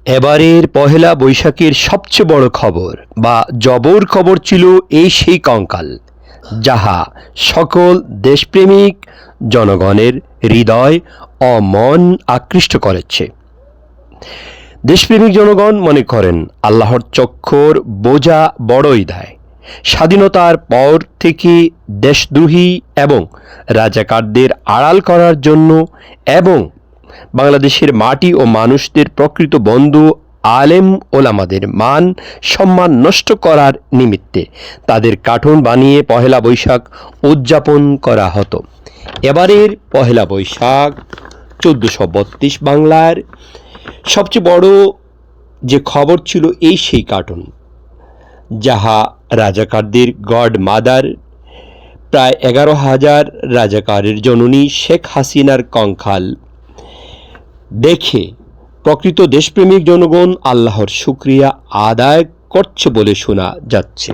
এবারের পহেলা বৈশাখের সবচেয়ে বড় খবর বা জবর খবর ছিল এই সেই কঙ্কাল, যাহা সকল দেশপ্রেমিক জনগণের হৃদয় ও মন আকৃষ্ট করেছে। দেশপ্রেমিক জনগণ মনে করেন আল্লাহর চক্ষুর বোঝা বড়ই দায়। স্বাধীনতার পর থেকে দেশদ্রোহী এবং রাজাকারদের আড়াল করার জন্য এবং বাংলাদেশের মাটি ও মানুষদের প্রকৃত বন্ধু আলেম ওলামাদের মান সম্মান নষ্ট করার নিমিত্তে তাদের কার্টুন বানিয়ে পহেলা বৈশাখ উদযাপন করা হতো। এবারের পহেলা বৈশাখ 1432 বাংলার সবচেয়ে বড় যে খবর ছিল এই সেই কার্টুন, যাহা রাজাকারদের গড মাদার প্রায় 11,000 রাজাকারের জননী শেখ হাসিনার কঙ্কাল দেখে প্রকৃত দেশপ্রেমিক জনগণ আল্লাহর শুকরিয়া আদায় করছে বলে শোনা যাচ্ছে।